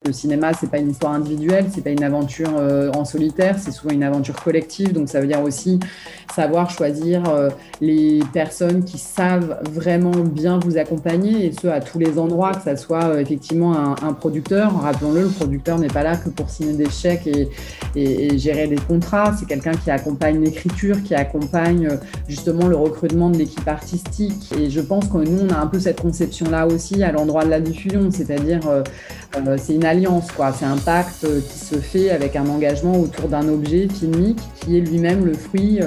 Le cinéma, c'est pas une histoire individuelle, c'est pas une aventure en solitaire, c'est souvent une aventure collective. Donc ça veut dire aussi savoir choisir les personnes qui savent vraiment bien vous accompagner, et ce à tous les endroits, que ça soit effectivement un producteur. Rappelons-le, le producteur n'est pas là que pour signer des chèques et gérer des contrats. C'est quelqu'un qui accompagne l'écriture, qui accompagne justement le recrutement de l'équipe artistique. Et je pense que nous, on a un peu cette conception-là aussi à l'endroit de la diffusion, c'est-à-dire c'est une alliance, quoi. C'est un pacte qui se fait avec un engagement autour d'un objet filmique qui est lui-même le fruit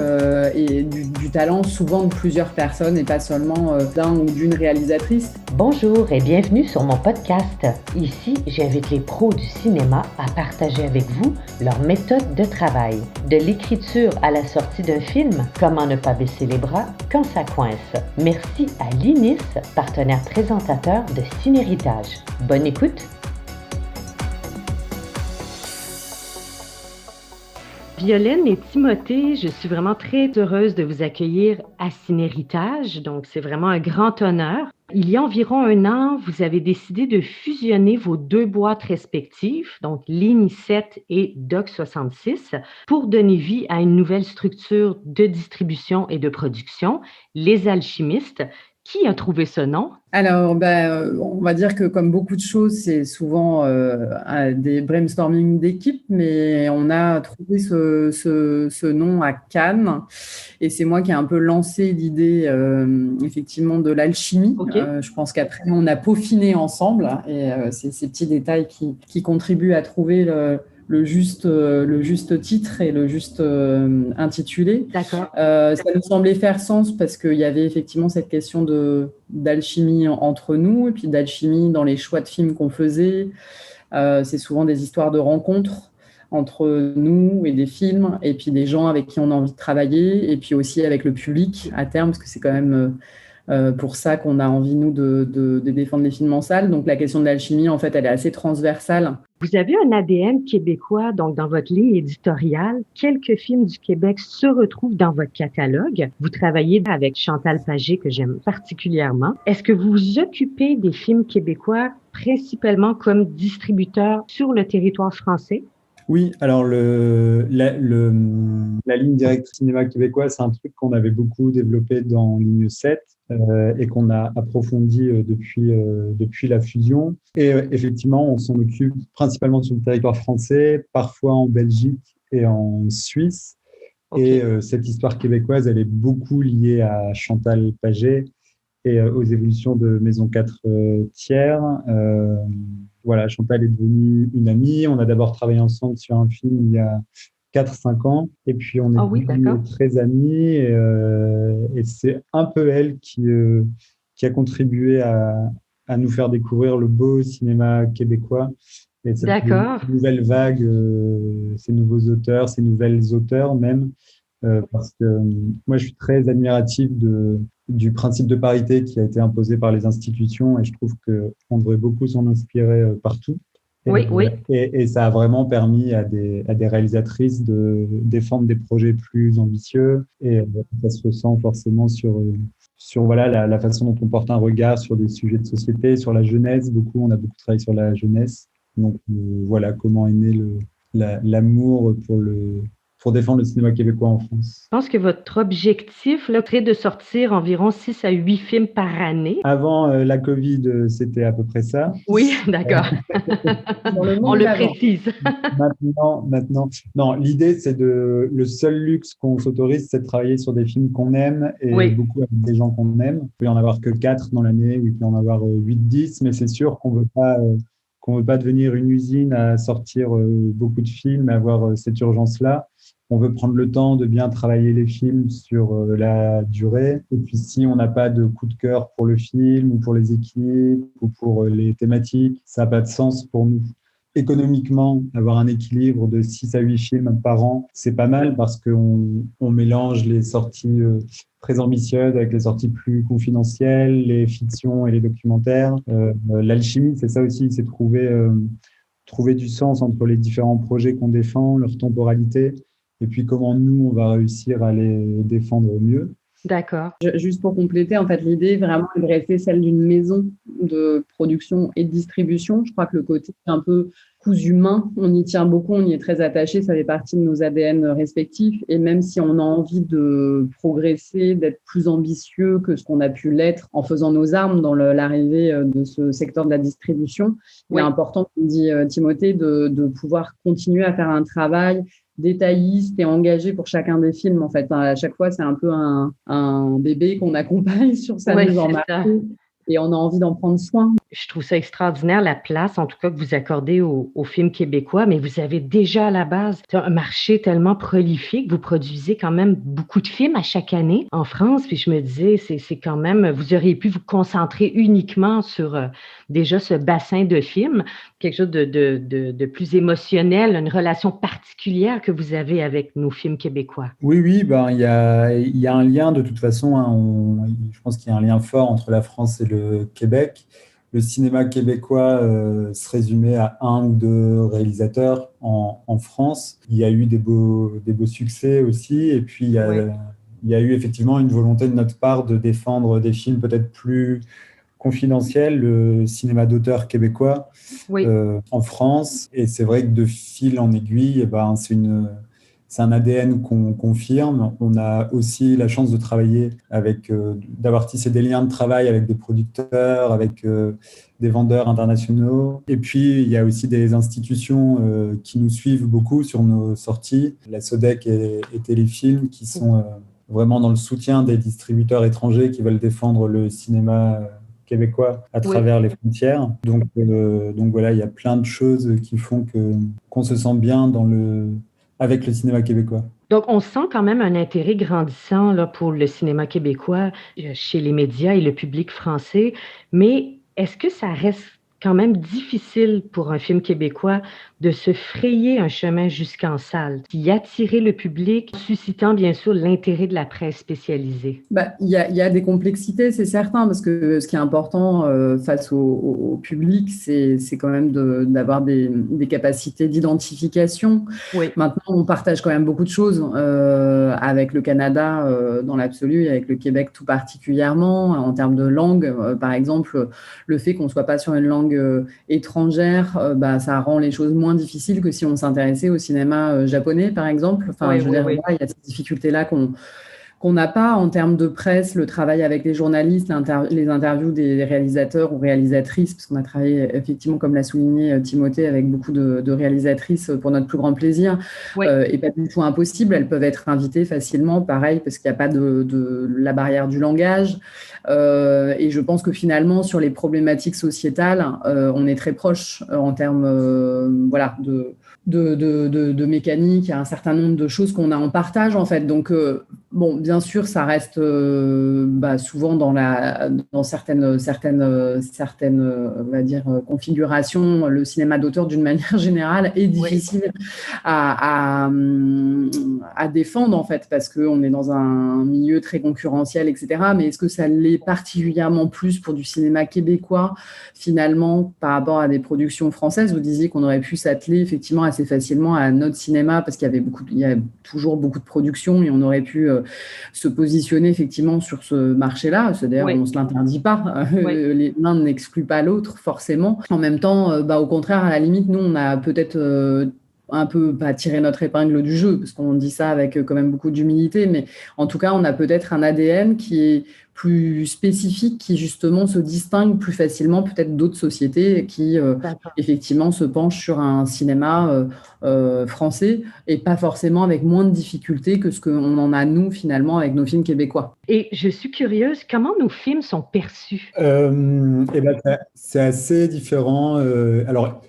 et du talent souvent de plusieurs personnes et pas seulement d'un ou d'une réalisatrice. Bonjour et bienvenue sur mon podcast. Ici, j'invite les pros du cinéma à partager avec vous leur méthode de travail. De l'écriture à la sortie d'un film, comment ne pas baisser les bras quand ça coince. Merci à l'INIS, partenaire présentateur de Cinéritage. Bonne écoute! Violaine et Timothée, je suis vraiment très heureuse de vous accueillir à Cinéritage, donc c'est vraiment un grand honneur. Il y a environ 1 an, vous avez décidé de fusionner vos 2 boîtes respectives, donc Ligne 7 et Doc 66, pour donner vie à une nouvelle structure de distribution et de production, Les Alchimistes. Qui a trouvé ce nom? Alors, on va dire que comme beaucoup de choses, c'est souvent des brainstorming d'équipe, mais on a trouvé ce nom à Cannes, et c'est moi qui ai un peu lancé l'idée effectivement de l'alchimie. Okay. Je pense qu'après, on a peaufiné ensemble, et c'est ces petits détails qui contribuent à trouver le juste titre et le juste intitulé. D'accord. Ça nous semblait faire sens parce qu'il y avait effectivement cette question d'alchimie entre nous, et puis d'alchimie dans les choix de films qu'on faisait. C'est souvent des histoires de rencontres entre nous et des films, et puis des gens avec qui on a envie de travailler, et puis aussi avec le public à terme, parce que c'est quand même pour ça qu'on a envie, nous, de défendre les films en salle. Donc la question de l'alchimie, en fait, elle est assez transversale. Vous avez un ADN québécois, donc dans votre ligne éditoriale, quelques films du Québec se retrouvent dans votre catalogue. Vous travaillez avec Chantal Pagé, que j'aime particulièrement. Est-ce que vous vous occupez des films québécois principalement comme distributeur sur le territoire français? Oui, alors la ligne directrice cinéma québécois, c'est un truc qu'on avait beaucoup développé dans Ligne 7 et qu'on a approfondi depuis la fusion. Et effectivement, on s'en occupe principalement sur le territoire français, parfois en Belgique et en Suisse. Okay. Et cette histoire québécoise, elle est beaucoup liée à Chantal Pagé et aux évolutions de Maison 4 tiers. Voilà, Chantal est devenue une amie. On a d'abord travaillé ensemble sur un film il y a 4-5 ans. Et puis, on est devenus très amis. Et c'est un peu elle qui a contribué à nous faire découvrir le beau cinéma québécois. Et cette nouvelle vague, ces nouveaux auteurs, ces nouvelles auteurs même. Parce que moi, je suis très admiratif du principe de parité qui a été imposé par les institutions, et je trouve qu'on devrait beaucoup s'en inspirer partout. Et ça a vraiment permis à des réalisatrices de défendre des projets plus ambitieux, et ça se ressent forcément sur voilà, la façon dont on porte un regard sur des sujets de société, sur la jeunesse. On a beaucoup travaillé sur la jeunesse. Donc voilà comment est né l'amour pour défendre le cinéma québécois en France. Je pense que votre objectif là, serait de sortir environ 6 à 8 films par année. Avant la Covid, c'était à peu près ça. Oui, d'accord. On le précise. Maintenant. Non, l'idée, c'est le seul luxe qu'on s'autorise, c'est de travailler sur des films qu'on aime, et beaucoup avec des gens qu'on aime. Il peut y en avoir que 4 dans l'année, ou il peut y en avoir 8-10, mais c'est sûr qu'on veut pas devenir une usine à sortir beaucoup de films, à avoir cette urgence-là. On veut prendre le temps de bien travailler les films sur la durée. Et puis, si on n'a pas de coup de cœur pour le film, ou pour les équipes, ou pour les thématiques, ça n'a pas de sens pour nous. Économiquement, avoir un équilibre de 6 à 8 films par an, c'est pas mal, parce qu'on mélange les sorties très ambitieuses avec les sorties plus confidentielles, les fictions et les documentaires. L'alchimie, c'est ça aussi, c'est trouver du sens entre les différents projets qu'on défend, leur temporalité, et puis comment nous, on va réussir à les défendre au mieux. D'accord. Juste pour compléter, en fait, l'idée vraiment est de rester celle d'une maison de production et de distribution. Je crois que le côté un peu cousu main, on y tient beaucoup, on y est très attaché, ça fait partie de nos ADN respectifs. Et même si on a envie de progresser, d'être plus ambitieux que ce qu'on a pu l'être en faisant nos armes dans l'arrivée de ce secteur de la distribution, il est important, comme dit Timothée, de pouvoir continuer à faire un travail détailliste et engagé pour chacun des films. En fait, à chaque fois, c'est un peu un bébé qu'on accompagne sur sa mise en marché et on a envie d'en prendre soin. Je trouve ça extraordinaire, la place, en tout cas, que vous accordez aux films québécois, mais vous avez déjà à la base un marché tellement prolifique. Vous produisez quand même beaucoup de films à chaque année en France. Puis je me disais, c'est quand même, vous auriez pu vous concentrer uniquement sur déjà ce bassin de films, quelque chose de plus émotionnel, une relation particulière que vous avez avec nos films québécois. Oui, ben, il y a un lien de toute façon. Hein, je pense qu'il y a un lien fort entre la France et le Québec. Le cinéma québécois se résumait à un ou deux réalisateurs en France. Il y a eu des beaux succès aussi. Et puis, il y a eu effectivement une volonté de notre part de défendre des films peut-être plus confidentiels, le cinéma d'auteur québécois en France. Et c'est vrai que de fil en aiguille, eh ben, c'est un ADN qu'on confirme. On a aussi la chance de travailler d'avoir tissé des liens de travail avec des producteurs, avec des vendeurs internationaux. Et puis, il y a aussi des institutions qui nous suivent beaucoup sur nos sorties, la SODEC et Téléfilm, qui sont vraiment dans le soutien des distributeurs étrangers qui veulent défendre le cinéma québécois à travers les frontières. Donc voilà, il y a plein de choses qui font qu'on se sent bien avec le cinéma québécois. Donc, on sent quand même un intérêt grandissant là, pour le cinéma québécois chez les médias et le public français, mais est-ce que ça reste quand même difficile pour un film québécois de se frayer un chemin jusqu'en salle, d'y attirer le public, suscitant bien sûr l'intérêt de la presse spécialisée? Il y a des complexités, c'est certain, parce que ce qui est important face au public, c'est quand même d'avoir des capacités d'identification. Oui. Maintenant, on partage quand même beaucoup de choses avec le Canada dans l'absolu et avec le Québec tout particulièrement. En termes de langue, par exemple, le fait qu'on ne soit pas sur une langue étrangère, ça rend les choses moins difficiles que si on s'intéressait au cinéma japonais, par exemple. Enfin, il y a ces difficultés-là qu'on n'a pas en termes de presse, le travail avec les journalistes, les interviews des réalisateurs ou réalisatrices, parce qu'on a travaillé effectivement, comme l'a souligné Timothée, avec beaucoup de réalisatrices pour notre plus grand plaisir, et pas du tout impossible. Elles peuvent être invitées facilement, pareil, parce qu'il n'y a pas de la barrière du langage. Et je pense que finalement, sur les problématiques sociétales, on est très proche en termes de mécanique. Il y a un certain nombre de choses qu'on a en partage, en fait. Donc, bien sûr, ça reste souvent dans certaines on va dire, configurations. Le cinéma d'auteur, d'une manière générale, est difficile à défendre, en fait, parce qu'on est dans un milieu très concurrentiel, etc. Mais est-ce que ça l'est particulièrement plus pour du cinéma québécois, finalement, par rapport à des productions françaises? Vous disiez qu'on aurait pu s'atteler, effectivement, assez facilement à notre cinéma, parce qu'il y a toujours beaucoup de productions et on aurait pu se positionner effectivement sur ce marché-là. D'ailleurs, on ne se l'interdit pas. L'un n'exclut pas l'autre, forcément. En même temps, au contraire, à la limite, nous, on a peut-être un peu pas tiré notre épingle du jeu, parce qu'on dit ça avec quand même beaucoup d'humilité, mais en tout cas, on a peut-être un ADN qui est plus spécifique, qui justement se distingue plus facilement peut-être d'autres sociétés qui effectivement se penchent sur un cinéma français et pas forcément avec moins de difficultés que ce qu'on en a nous finalement avec nos films québécois. Et je suis curieuse, comment nos films sont perçus? C'est assez différent. Alors,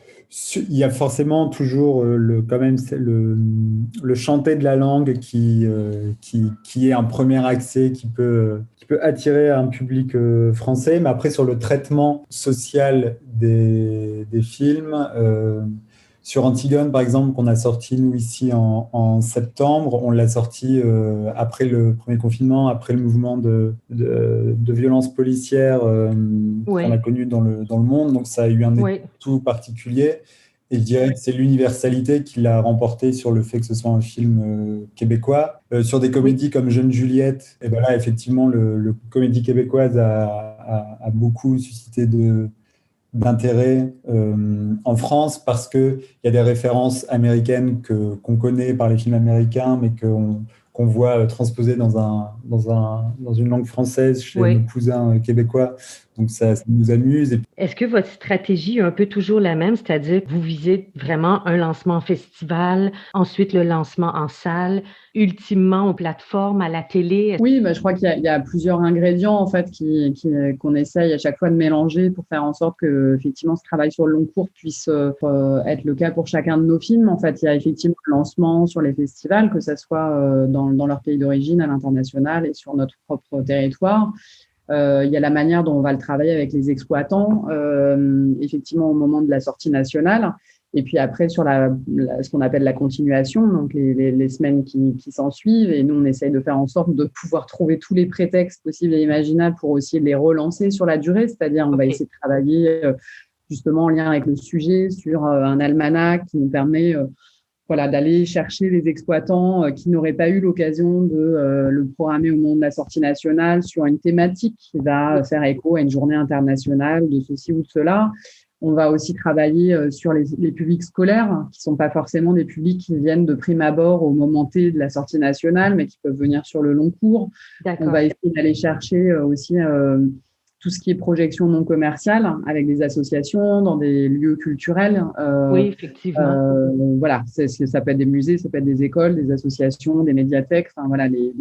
il y a forcément toujours quand même le chanté de la langue qui est un premier accès qui peut attirer un public français. Mais après, sur le traitement social des films, sur Antigone, par exemple, qu'on a sorti, nous, ici en septembre, on l'a sorti après le premier confinement, après le mouvement de violence policière qu'on a connu dans le monde. Donc, ça a eu un effet tout particulier. Et je dirais que c'est l'universalité qui l'a remporté sur le fait que ce soit un film québécois. Sur des Oui, comédies comme Jeune Juliette, et ben là, effectivement, le comédie québécoise a beaucoup suscité d'intérêt en France parce qu'il y a des références américaines qu'on connaît par les films américains, mais qu'on voit transposées dans une langue française chez nos oui. cousins québécois. Donc ça nous amuse. Et Est-ce que votre stratégie est un peu toujours la même, c'est-à-dire que vous visez vraiment un lancement en festival, ensuite le lancement en salle, ultimement aux plateformes, à la télé? Oui, bah, je crois qu'il y a plusieurs ingrédients en fait qu'on essaye à chaque fois de mélanger pour faire en sorte que effectivement ce travail sur le long cours puisse être le cas pour chacun de nos films. En fait, il y a effectivement le lancement sur les festivals, que ce soit dans leur pays d'origine, à l'international et sur notre propre territoire. Il y a la manière dont on va le travailler avec les exploitants, effectivement au moment de la sortie nationale. Et puis après, sur ce qu'on appelle la continuation, donc les semaines qui s'en suivent. Et nous, on essaye de faire en sorte de pouvoir trouver tous les prétextes possibles et imaginables pour aussi les relancer sur la durée. C'est-à-dire, on va OK. essayer de travailler justement en lien avec le sujet sur un almanach qui nous permet voilà, d'aller chercher les exploitants qui n'auraient pas eu l'occasion de le programmer au moment de la sortie nationale sur une thématique qui va faire écho à une journée internationale de ceci ou de cela. On va aussi travailler sur les publics scolaires, qui sont pas forcément des publics qui viennent de prime abord au moment T de la sortie nationale, mais qui peuvent venir sur le long cours. On va D'accord. essayer d'aller chercher aussi tout ce qui est projection non commerciale avec des associations dans des lieux culturels. Oui, effectivement. Voilà, ça peut être des musées, ça peut être des écoles, des associations, des médiathèques. Enfin voilà, les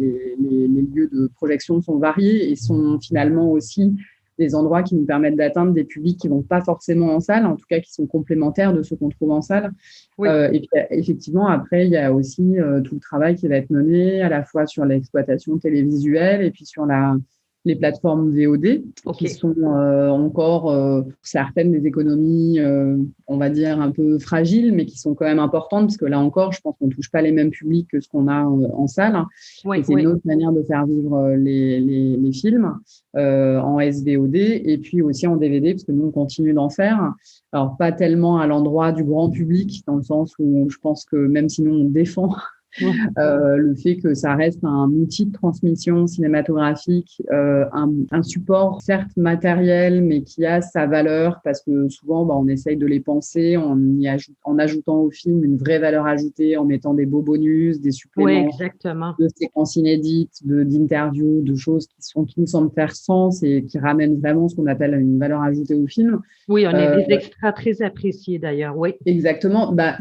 lieux de projection sont variés et sont finalement aussi des endroits qui nous permettent d'atteindre des publics qui vont pas forcément en salle, en tout cas qui sont complémentaires de ceux qu'on trouve en salle. Oui, Et puis effectivement, après, il y a aussi tout le travail qui va être mené à la fois sur l'exploitation télévisuelle et puis sur les plateformes VOD, OK. qui sont encore certaines des économies, on va dire, un peu fragiles, mais qui sont quand même importantes, parce que là encore, je pense qu'on ne touche pas les mêmes publics que ce qu'on a en salle. Oui, Et c'est une oui. autre manière de faire vivre les films en SVOD et puis aussi en DVD, parce que nous, on continue d'en faire. Alors, pas tellement à l'endroit du grand public, dans le sens où je pense que même si nous, on défend le fait que ça reste un outil de transmission cinématographique, un support certes matériel, mais qui a sa valeur parce que souvent, bah, on essaye de les penser en ajoutant au film une vraie valeur ajoutée, en mettant des beaux bonus, des Oui, suppléments exactement. de séquences inédites, d'interviews, de choses qui nous semblent faire sens et qui ramènent vraiment ce qu'on appelle une valeur ajoutée au film. Oui, on a Euh, des extras très appréciés d'ailleurs. Oui, Exactement. Bah,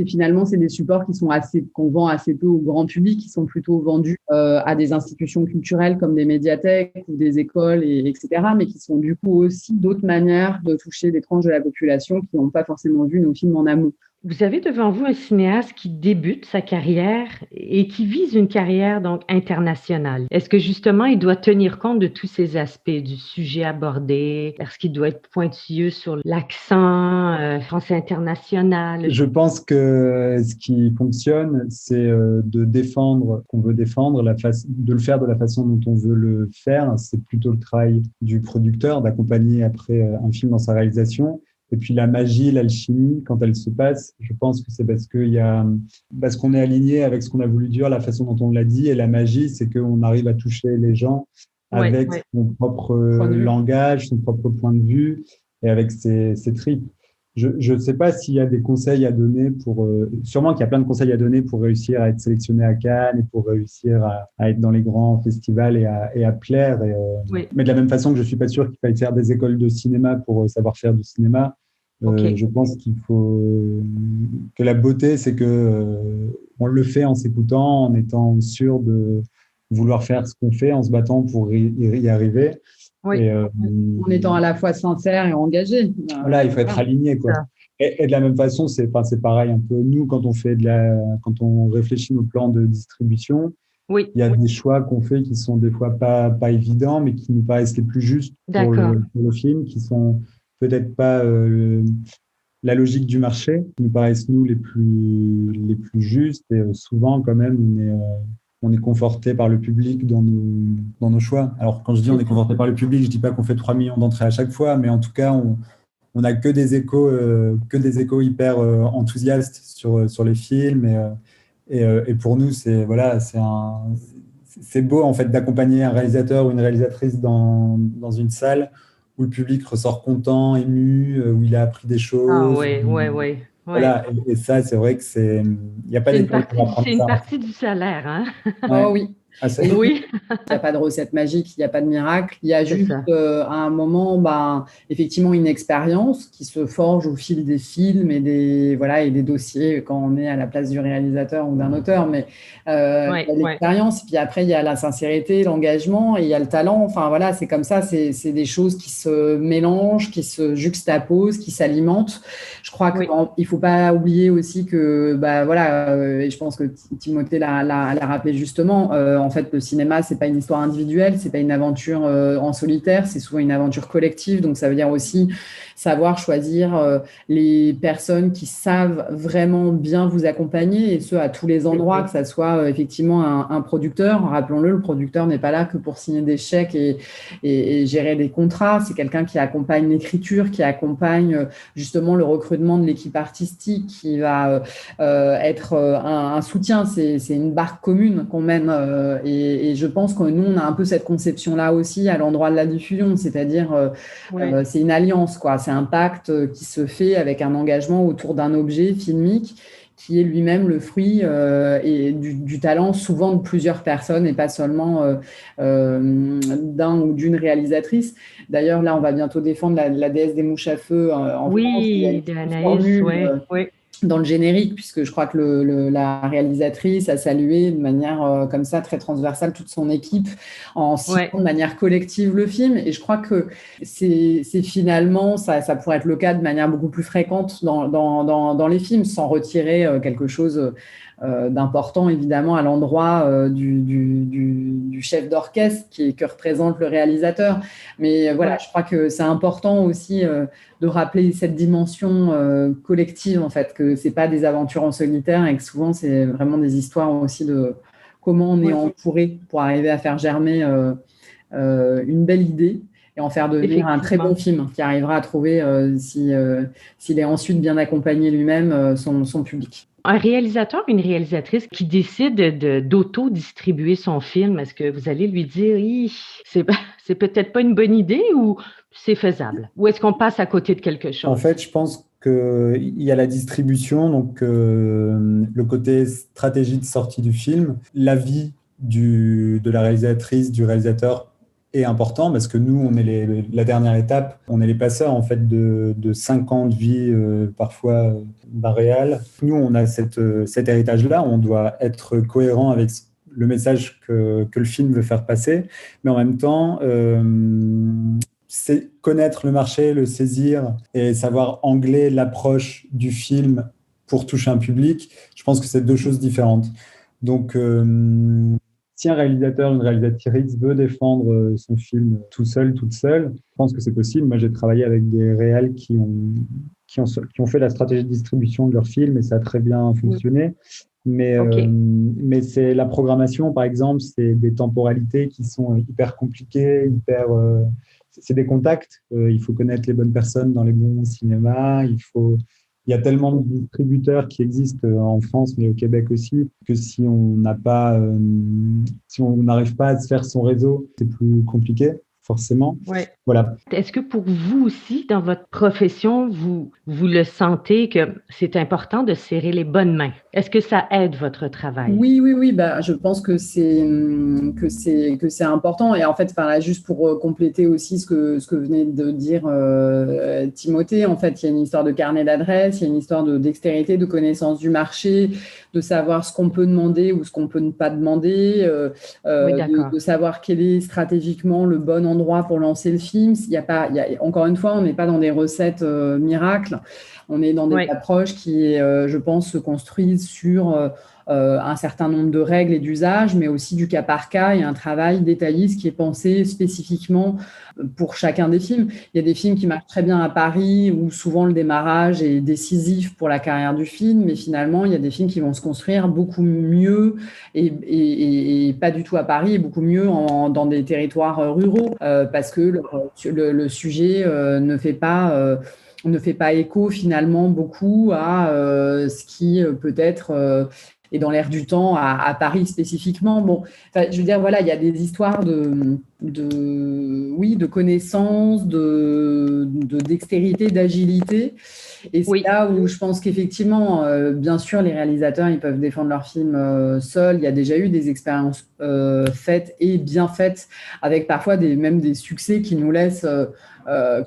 finalement, c'est des supports qu'on vend assez peu au grand public, qui sont plutôt vendus à des institutions culturelles comme des médiathèques ou des écoles, etc., mais qui sont du coup aussi d'autres manières de toucher des tranches de la population qui n'ont pas forcément vu nos films en amont. vous avez devant vous un cinéaste qui débute sa carrière et qui vise une carrière donc internationale. Est-ce que justement il doit tenir compte de tous ces aspects du sujet abordé? Est-ce qu'il doit être pointilleux sur l'accent français international? je pense que ce qui fonctionne, c'est de défendre ce qu'on veut défendre, de le faire de la façon dont on veut le faire. C'est plutôt le travail du producteur d'accompagner après un film dans sa réalisation. Et puis la magie, l'alchimie, quand elle se passe, je pense que c'est parce qu'on est aligné avec ce qu'on a voulu dire, la façon dont on l'a dit. Et la magie, c'est qu'on arrive à toucher les gens Oui, avec oui. son propre Point de vue. langage, son propre point de vue et avec ses tripes. Je ne sais pas s'il y a des conseils à donner sûrement qu'il y a plein de conseils à donner pour réussir à être sélectionné à Cannes et pour réussir à être dans les grands festivals et à plaire. Oui, Mais de la même façon que je ne suis pas sûr qu'il faille faire des écoles de cinéma pour savoir faire du cinéma, OK. je pense que la beauté, c'est on le fait en s'écoutant, en étant sûr de vouloir faire ce qu'on fait, en se battant pour y arriver. Oui, Et En étant à la fois sincère et engagé. voilà, il faut être Voilà. aligné, quoi. ça. Et de la même façon, c'est pareil un peu. Nous, quand on réfléchit nos plans de distribution, Oui, il y a des choix qu'on fait qui sont des fois pas évidents, mais qui nous paraissent les plus justes d'accord. pour le film, qui sont peut-être pas la logique du marché, qui nous paraissent nous les plus justes. Et souvent, quand même, on est conforté par le public dans nos choix. Alors, quand je dis on est conforté par le public, je dis pas qu'on fait 3 millions d'entrées à chaque fois, mais en tout cas, on n'a que des échos hyper enthousiastes sur les films. Et pour nous, c'est beau en fait d'accompagner un réalisateur ou une réalisatrice dans une salle où le public ressort content, ému, où il a appris des Ah choses. oui, oui, oui, oui. Voilà, et ça, c'est vrai que il n'y a pas d'école pour apprendre C'est une ça. partie du salaire, hein? Ouais. Oh oui. Ah, ça- Et Oui, il n'y a pas de recette magique, il n'y a pas de miracle. Il y a c'est juste ça. à un moment, effectivement, une expérience qui se forge au fil des films et des dossiers quand on est à la place du réalisateur ou d'un auteur. Mais il Oui, y a oui. l'expérience, puis après, il y a la sincérité, l'engagement et il y a le talent. Enfin, voilà, c'est comme ça. C'est des choses qui se mélangent, qui se juxtaposent, qui s'alimentent. Je crois qu'il Oui, ne faut pas oublier aussi que, et je pense que Timothée l'a rappelé justement, en fait, le cinéma, c'est pas une histoire individuelle, c'est pas une aventure en solitaire, c'est souvent une aventure collective. Donc, ça veut dire aussi savoir choisir les personnes qui savent vraiment bien vous accompagner, et ce, à tous les endroits, que ça soit effectivement un producteur. Rappelons-le, le producteur n'est pas là que pour signer des chèques et gérer des contrats. C'est quelqu'un qui accompagne l'écriture, qui accompagne justement le recrutement de l'équipe artistique, qui va être un soutien. C'est une barque commune qu'on mène et je pense que nous, on a un peu cette conception-là aussi à l'endroit de la diffusion, c'est-à-dire oui. c'est une alliance, quoi. C'est un pacte qui se fait avec un engagement autour d'un objet filmique qui est lui-même le fruit et du talent souvent de plusieurs personnes et pas seulement d'un ou d'une réalisatrice. D'ailleurs, là, on va bientôt défendre la déesse des mouches à feu en France. Il y a une Oui, petite d'Anaïs, formule oui, oui. dans le générique, puisque je crois que la réalisatrice a salué de manière comme ça très transversale toute son équipe en citant Ouais. de manière collective le film. Et je crois que c'est finalement, ça pourrait être le cas de manière beaucoup plus fréquente dans les films, sans retirer quelque chose d'important évidemment à l'endroit du chef d'orchestre que représente le réalisateur. Mais voilà, Ouais. je crois que c'est important aussi de rappeler cette dimension collective, en fait, que c'est pas des aventures en solitaire et que souvent c'est vraiment des histoires aussi de comment on est Ouais. entouré pour arriver à faire germer une belle idée et en faire devenir un très bon Effectivement. film qui arrivera à trouver, s'il est ensuite bien accompagné lui-même, son public. Un réalisateur, une réalisatrice qui décide d'auto-distribuer son film, est-ce que vous allez lui dire, c'est, c'est peut-être pas une bonne idée ou c'est faisable? Ou est-ce qu'on passe à côté de quelque En chose? fait, je pense qu'il y a la distribution, donc le côté stratégie de sortie du film, l'avis de la réalisatrice, du réalisateur est important parce que nous, on est la dernière étape, on est les passeurs en fait de 5 ans de vie parfois d'un réal. Nous, on a cet héritage-là, on doit être cohérent avec le message que le film veut faire passer, mais en même temps, c'est connaître le marché, le saisir et savoir angler l'approche du film pour toucher un public. Je pense que c'est deux choses différentes. Donc, si un réalisateur, une réalisatrice veut défendre son film tout seul, toute seule, je pense que c'est possible. Moi, j'ai travaillé avec des réals qui ont fait la stratégie de distribution de leur film et ça a très bien Oui. fonctionné. OK. Mais c'est la programmation, par exemple, c'est des temporalités qui sont hyper compliquées, c'est des contacts. Il faut connaître les bonnes personnes dans les bons cinémas. Il y a tellement de distributeurs qui existent en France, mais au Québec aussi, que si on n'arrive pas à se faire son réseau, c'est plus compliqué, forcément. Ouais. Voilà. Est-ce que pour vous aussi, dans votre profession, vous le sentez que c'est important de serrer les bonnes mains? Est-ce que ça aide votre travail? Oui, oui, oui. Je pense que c'est important. Et en fait, enfin, là, juste pour compléter aussi ce que venait de dire Timothée, en fait, il y a une histoire de carnet d'adresses, il y a une histoire de dextérité, de connaissance du marché, de savoir ce qu'on peut demander ou ce qu'on peut ne pas demander, Oui, d'accord. de savoir quel est stratégiquement le bon endroit pour lancer le film. Encore une fois, on n'est pas dans des recettes miracles. On est dans des Oui, approches qui, je pense, se construisent sur un certain nombre de règles et d'usages, mais aussi du cas par cas et un travail détailliste qui est pensé spécifiquement pour chacun des films. Il y a des films qui marchent très bien à Paris, où souvent le démarrage est décisif pour la carrière du film, mais finalement, il y a des films qui vont se construire beaucoup mieux et pas du tout à Paris, et beaucoup mieux dans des territoires ruraux, parce que le sujet ne fait pas ne fait pas écho finalement beaucoup à ce qui peut-être est dans l'air du temps à Paris spécifiquement. Bon, je veux dire, voilà, il y a des histoires oui, de connaissances, de dextérité, d'agilité. Et c'est Oui, là où je pense qu'effectivement, bien sûr, les réalisateurs, ils peuvent défendre leurs films seuls. Il y a déjà eu des expériences faites et bien faites, avec parfois même des succès qui nous laissent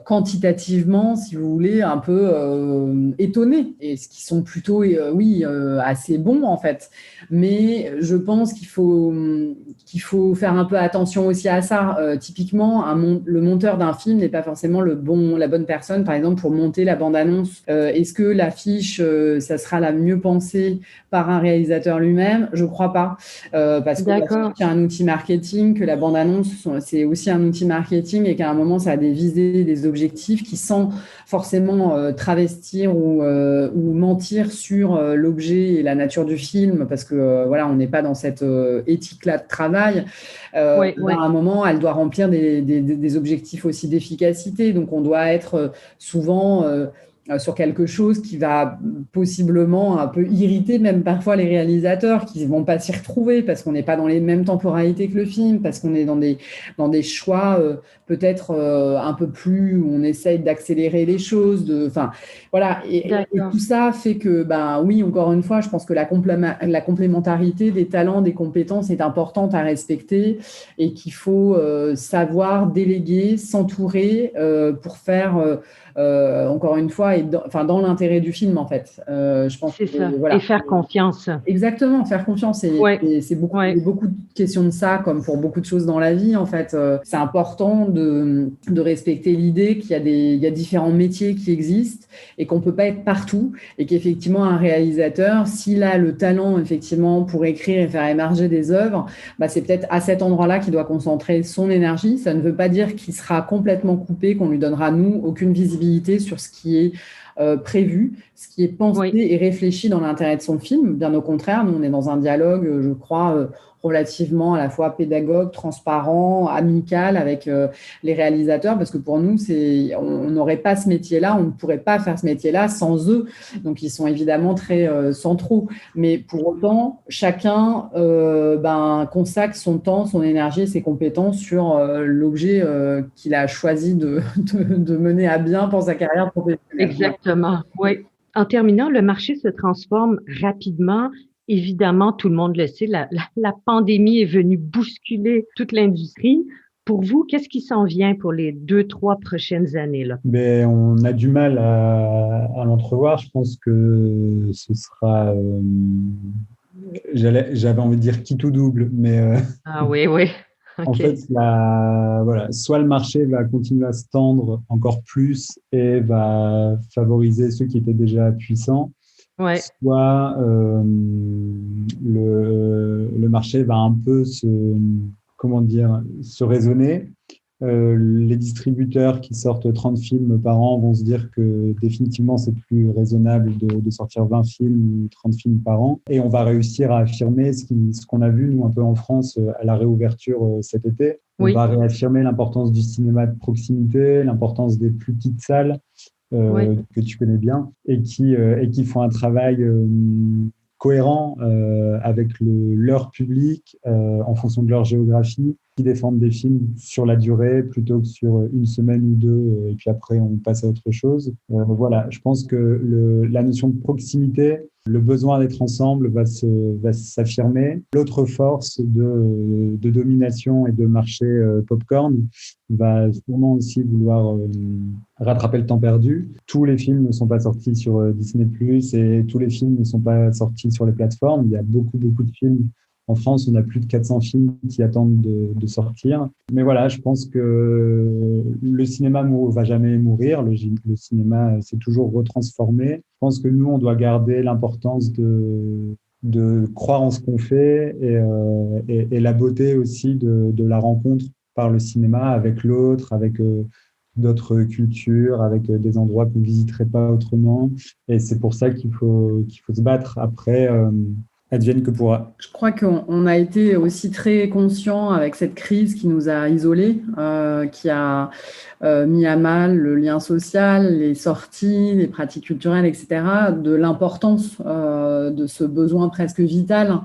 quantitativement, si vous voulez, un peu étonnés, et ce qui sont plutôt, oui, assez bons en fait. Mais je pense qu'il faut faire un peu attention aussi à ça. Typiquement, le monteur d'un film n'est pas forcément la bonne personne, par exemple, pour monter la bande-annonce. Est-ce que l'affiche, ça sera la mieux pensée par un réalisateur lui-même? Je ne crois pas. Parce que l'affiche, c'est un outil marketing, que la bande-annonce, c'est aussi un outil marketing, et qu'à un moment, ça a des visées, des objectifs qui, sans forcément travestir ou mentir sur l'objet et la nature du film, parce que voilà, on n'est pas dans cette éthique-là de travail. À un moment, elle doit remplir des objectifs aussi d'efficacité. Donc, on doit être souvent sur quelque chose qui va possiblement un peu irriter même parfois les réalisateurs, qui ne vont pas s'y retrouver parce qu'on n'est pas dans les mêmes temporalités que le film, parce qu'on est dans des choix peut-être un peu plus où on essaye d'accélérer les choses. Enfin, voilà. Et tout ça fait que, ben, oui, encore une fois, je pense que la complémentarité des talents, des compétences est importante à respecter, et qu'il faut savoir déléguer, s'entourer pour faire... encore une fois, dans l'intérêt du film, en fait. Je pense c'est ça. Voilà. Et faire confiance. Exactement, faire confiance. Et c'est beaucoup de questions de ça, comme pour beaucoup de choses dans la vie, en fait. C'est important de respecter l'idée qu'il y a différents métiers qui existent et qu'on ne peut pas être partout, et qu'effectivement, un réalisateur, s'il a le talent, effectivement, pour écrire et faire émerger des œuvres, bah, c'est peut-être à cet endroit-là qu'il doit concentrer son énergie. Ça ne veut pas dire qu'il sera complètement coupé, qu'on lui donnera, nous, aucune visibilité sur ce qui est prévu, ce qui est pensé et réfléchi dans l'intérêt de son film. Bien au contraire, nous, on est dans un dialogue, je crois, relativement à la fois pédagogue, transparent, amical avec les réalisateurs, parce que pour nous, on n'aurait pas ce métier-là, on ne pourrait pas faire ce métier-là sans eux. Donc, ils sont évidemment très centraux. Mais pour autant, chacun consacre son temps, son énergie, ses compétences sur l'objet qu'il a choisi de mener à bien pour sa carrière professionnelle. Exactement, oui. En terminant, le marché se transforme rapidement. Évidemment, tout le monde le sait, la pandémie est venue bousculer toute l'industrie. Pour vous, qu'est-ce qui s'en vient pour les 2-3 prochaines années, là? Mais on a du mal à l'entrevoir. Je pense que ce sera, j'avais envie de dire quitte ou double, mais Ah oui, oui. en fait, voilà, soit le marché va continuer à se tendre encore plus et va favoriser ceux qui étaient déjà puissants, soit le marché va un peu se raisonner. Les distributeurs qui sortent 30 films par an vont se dire que définitivement c'est plus raisonnable de sortir 20 films ou 30 films par an, et on va réussir à affirmer ce qu'on a vu nous un peu en France à la réouverture cet été. On va réaffirmer l'importance du cinéma de proximité, l'importance des plus petites salles que tu connais bien, et qui font un travail cohérent avec leur public en fonction de leur géographie, qui défendent des films sur la durée plutôt que sur une semaine ou deux, et puis après on passe à autre chose. Voilà, je pense que la notion de proximité, le besoin d'être ensemble va s'affirmer. L'autre force de domination et de marché popcorn va sûrement aussi vouloir rattraper le temps perdu. Tous les films ne sont pas sortis sur Disney+, et tous les films ne sont pas sortis sur les plateformes. Il y a beaucoup de films. En France, on a plus de 400 films qui attendent de sortir. Mais voilà, je pense que le cinéma ne va jamais mourir. Le cinéma s'est toujours retransformé. Je pense que nous, on doit garder l'importance de croire en ce qu'on fait, et la beauté aussi de la rencontre par le cinéma avec l'autre, avec d'autres cultures, avec des endroits qu'on ne visiterait pas autrement. Et c'est pour ça qu'il faut se battre. Après, advienne que pourra. Je crois qu'on a été aussi très conscient avec cette crise qui nous a isolés, qui a mis à mal le lien social, les sorties, les pratiques culturelles, etc., de l'importance de ce besoin presque vital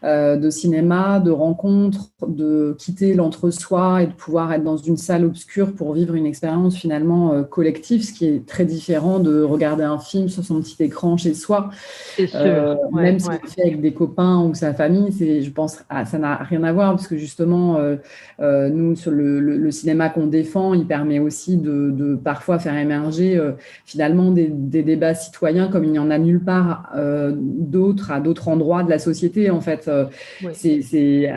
de cinéma, de rencontres, de quitter l'entre-soi et de pouvoir être dans une salle obscure pour vivre une expérience finalement collective, ce qui est très différent de regarder un film sur son petit écran chez soi. C'est sûr. Même si on le fait avec des copains ou sa famille, je pense ça n'a rien à voir parce que justement, nous, sur le cinéma qu'on défend, il permet aussi de parfois faire émerger finalement des débats citoyens comme il n'y en a nulle part d'autres à d'autres endroits de la société. En fait, c'est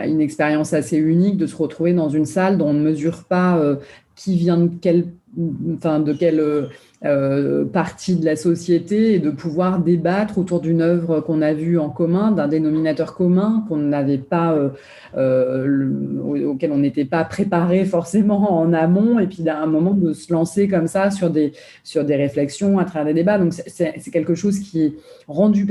une expérience assez unique de se retrouver dans une salle dont on ne mesure pas qui vient de quelle partie de la société et de pouvoir débattre autour d'une œuvre qu'on a vue en commun, d'un dénominateur commun qu'on n'avait pas, auquel on n'était pas préparé forcément en amont, et puis d'un moment de se lancer comme ça sur des réflexions à travers des débats. Donc c'est quelque chose qui est rendu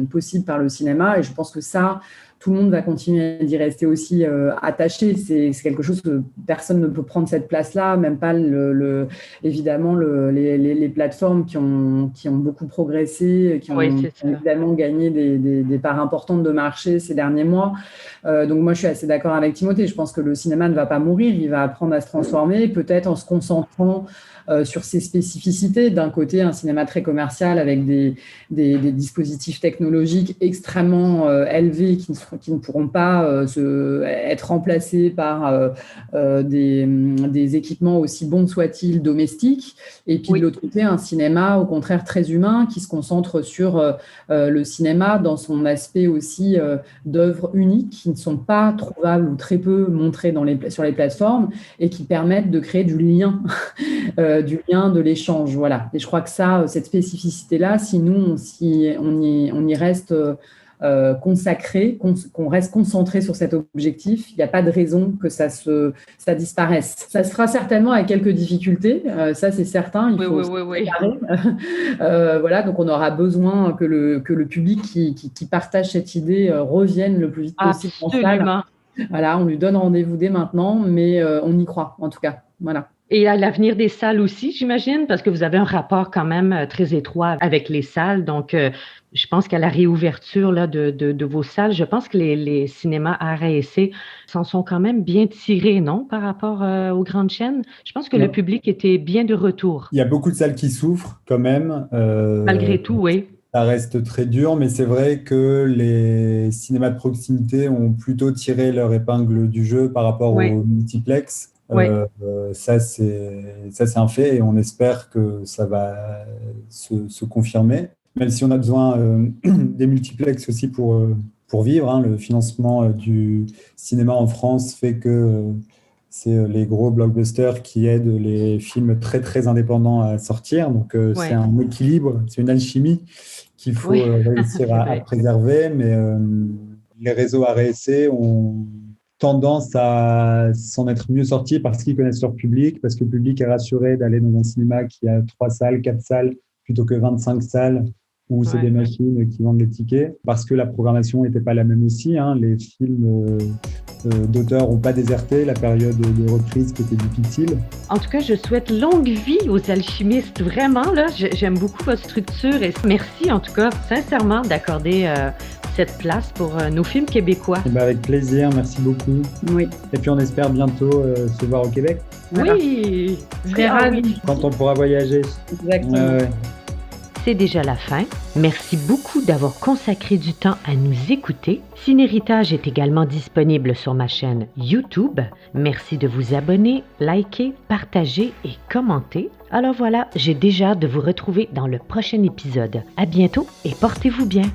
possible par le cinéma, et je pense que ça, tout le monde va continuer d'y rester aussi attaché. C'est quelque chose que personne ne peut prendre cette place-là, même pas évidemment les plateformes qui ont beaucoup progressé, qui ont évidemment gagné des parts importantes de marché ces derniers mois. Donc moi, je suis assez d'accord avec Timothée. Je pense que le cinéma ne va pas mourir, il va apprendre à se transformer, peut-être en se concentrant sur ses spécificités. D'un côté, un cinéma très commercial avec des dispositifs technologiques extrêmement élevés qui ne pourront pas être remplacés par des équipements aussi bons soient-ils domestiques. Et puis de l'autre côté, un cinéma au contraire très humain qui se concentre sur le cinéma dans son aspect aussi d'œuvres uniques qui ne sont pas trouvables ou très peu montrées sur les plateformes et qui permettent de créer du lien. De l'échange, voilà. Et je crois que cette spécificité-là, si nous, on y reste consacré, qu'on reste concentré sur cet objectif, il n'y a pas de raison que ça disparaisse. Ça se fera certainement avec quelques difficultés, ça c'est certain. Il faut se préparer. Voilà, donc on aura besoin que le public qui partage cette idée revienne le plus vite possible en salle. Voilà, on lui donne rendez-vous dès maintenant, mais on y croit en tout cas. Voilà. Et à l'avenir des salles aussi, j'imagine, parce que vous avez un rapport quand même très étroit avec les salles. Donc, je pense qu'à la réouverture là, de vos salles, je pense que les cinémas art et essai s'en sont quand même bien tirés, non, par rapport aux grandes chaînes? Je pense que le public était bien de retour. Il y a beaucoup de salles qui souffrent quand même. Malgré tout, oui. Ça reste très dur, mais c'est vrai que les cinémas de proximité ont plutôt tiré leur épingle du jeu par rapport aux multiplex. Ça, c'est un fait et on espère que ça va se confirmer. Même si on a besoin des multiplex aussi pour vivre. Hein. Le financement du cinéma en France fait que c'est les gros blockbusters qui aident les films très, très indépendants à sortir. Donc, c'est un équilibre, c'est une alchimie qu'il faut réussir à préserver. Mais les réseaux art et essai ont tendance à s'en être mieux sortis parce qu'ils connaissent leur public, parce que le public est rassuré d'aller dans un cinéma qui a 3 salles, 4 salles, plutôt que 25 salles où c'est des machines qui vendent les tickets, parce que la programmation n'était pas la même aussi. Hein. Les films d'auteurs n'ont pas déserté la période de reprise qui était difficile. En tout cas, je souhaite longue vie aux alchimistes. Vraiment, là, j'aime beaucoup votre structure et merci en tout cas, sincèrement, d'accorder cette place pour nos films québécois. Et avec plaisir, merci beaucoup. Oui. Et puis on espère bientôt se voir au Québec. Oui, très ravi. Quand on pourra voyager. Exactement. C'est déjà la fin. Merci beaucoup d'avoir consacré du temps à nous écouter. Cinéritage est également disponible sur ma chaîne YouTube. Merci de vous abonner, liker, partager et commenter. Alors voilà, j'ai déjà hâte de vous retrouver dans le prochain épisode. À bientôt et portez-vous bien.